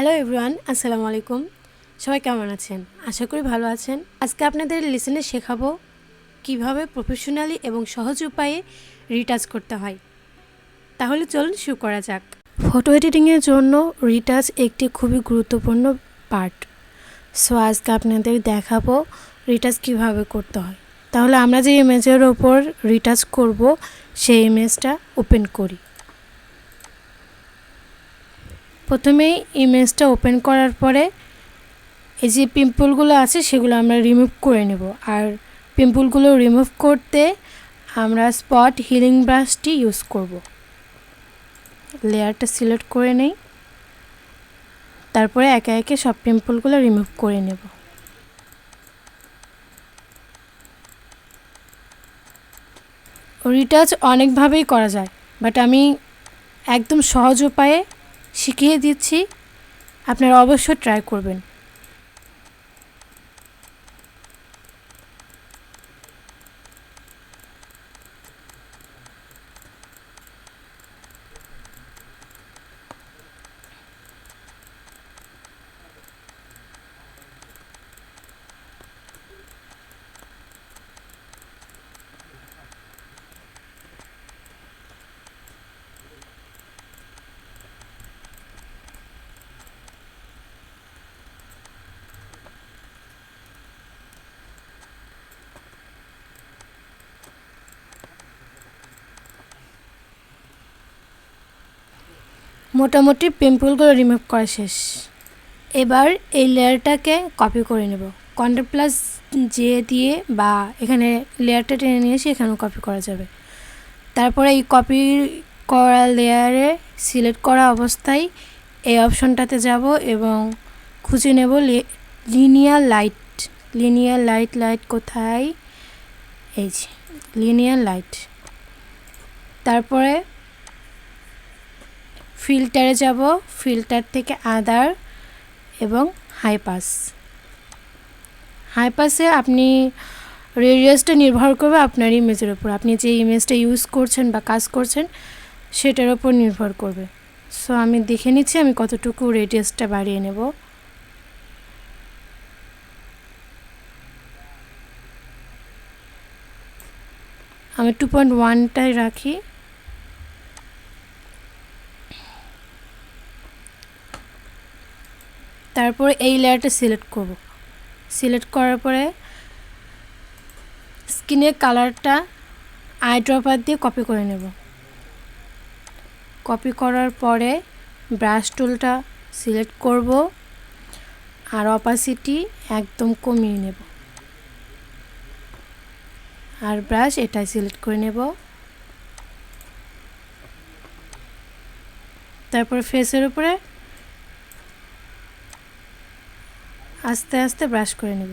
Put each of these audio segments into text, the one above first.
Hello everyone, আসসালামু আলাইকুম। সবাই কেমন আছেন? আশা করি ভালো আছেন। আজকে আপনাদের লেসনে শেখাবো কিভাবে প্রফেশনালি এবং সহজ উপায়ে রিটাচ করতে হয়। তাহলে চলুন শুরু করা যাক। ফটো এডিটিংয়ের জন্য রিটাচ একটি খুবই গুরুত্বপূর্ণ পার্ট। সো আজকে আপনাদের দেখাবো রিটাচ কিভাবে করতে হয়। তাহলে আমরা যে ইমেজের ওপর রিটাচ করব সেই ইমেজটা ওপেন করি। প্রথমেই ইমেজটা ওপেন করার পরে এই যে পিম্পলগুলো আছে সেগুলো আমরা রিমুভ করে নেব। আর পিম্পলগুলো রিমুভ করতে আমরা স্পট হিলিং ব্রাশটি ইউজ করব। লেয়ারটা সিলেক্ট করে নেই, তারপরে একে একে সব পিম্পলগুলো রিমুভ করে নেব। রিটাচ অনেকভাবেই করা যায়, বাট আমি একদম সহজ উপায়ে শিখিয়ে দিচ্ছি, আপনারা অবশ্যই ট্রাই করবেন। মোটামুটি পিম্পলগুলো রিমুভ করা শেষ। এবার এই লেয়ারটাকে কপি করে নেব। কন্ট্রোল প্লাস জে দিয়ে বা এখানে লেয়ারটা টেনে নিয়ে এসে এখানেও কপি করা যাবে। তারপরে এই কপি করা লেয়ারে সিলেক্ট করা অবস্থায় এই অপশনটাতে যাব এবং খুঁজে নেব লিনিয়ার লাইট কোথায়, এই যে লিনিয়ার লাইট। তারপরে ফিল্টারে যাব, ফিল্টার থেকে আদার এবং হাই পাসে আপনি রেডিয়াসটা নির্ভর করবে আপনার ইমেজের উপর। আপনি যে ইমেজটা ইউজ করছেন বা কাজ করছেন সেটার উপর নির্ভর করবে। সো আমি দেখে নিচ্ছি আমি কতটুকু রেডিয়াসটা বাড়িয়ে নেব। আমি 2.1টাই রাখি। তারপর এই লেয়ারটা সিলেক্ট করব। সিলেক্ট করার পরে স্কিনের কালারটা আই ড্রপার দিয়ে কপি করে নেব। কপি করার পরে ব্রাশ টুলটা সিলেক্ট করব আর অপাসিটি একদম কমিয়ে নেব। আর ব্রাশ এটাই সিলেক্ট করে নেব। তারপর ফেসের উপরে আস্তে আস্তে ব্রাশ করে নেব।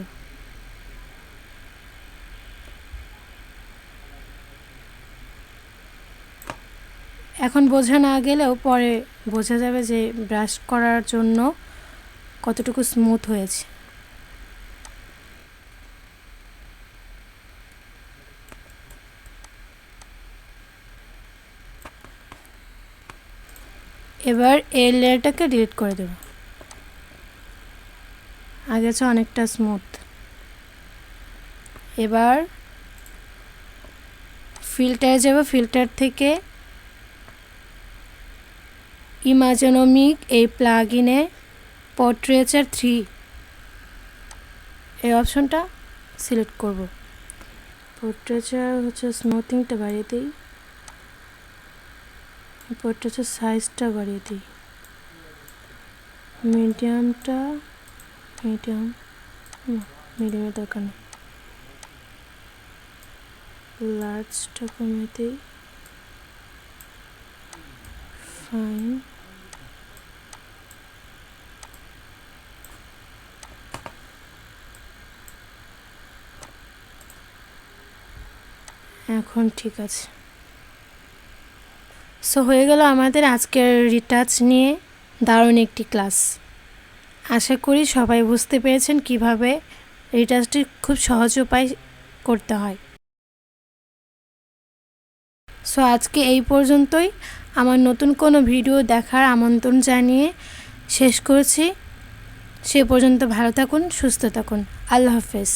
এখন বোঝা না গেলেও পরে বোঝা যাবে যে ব্রাশ করার জন্য কতটুকু স্মুথ হয়েছে। এবার এই লেয়ারটাকে ডিলিট করে দেব। আগে আছে অনেকটা স্মুথ। এবার ফিল্টারে যাব, ফিল্টার থেকে ইমাজিনোমিক এই প্লাগইনে পোর্ট্রেচার 3 এই অপশনটা সিলেক্ট করব। পোর্ট্রেচার হচ্ছে স্মুথিংটা বাড়িয়ে দিই, পোর্ট্রেচার সাইজটা বাড়িয়ে দিই, মিডিয়ামের দরকার নেই, লার্জটা কমিয়ে দিই, ফাইন। এখন ঠিক আছে। সো হয়ে গেল আমাদের আজকের রিটাচ নিয়ে দারুণ একটি ক্লাস। আশা করি সবাই বুঝতে পেরেছেন কিভাবে রিটাচটি খুব সহজ উপায় করতে হয়। সো আজকে এই পর্যন্তই। আমার নতুন কোনো ভিডিও দেখার আমন্ত্রণ জানিয়ে শেষ করছি। সে পর্যন্ত ভালো থাকুন, সুস্থ থাকুন। আল্লাহ হাফেজ।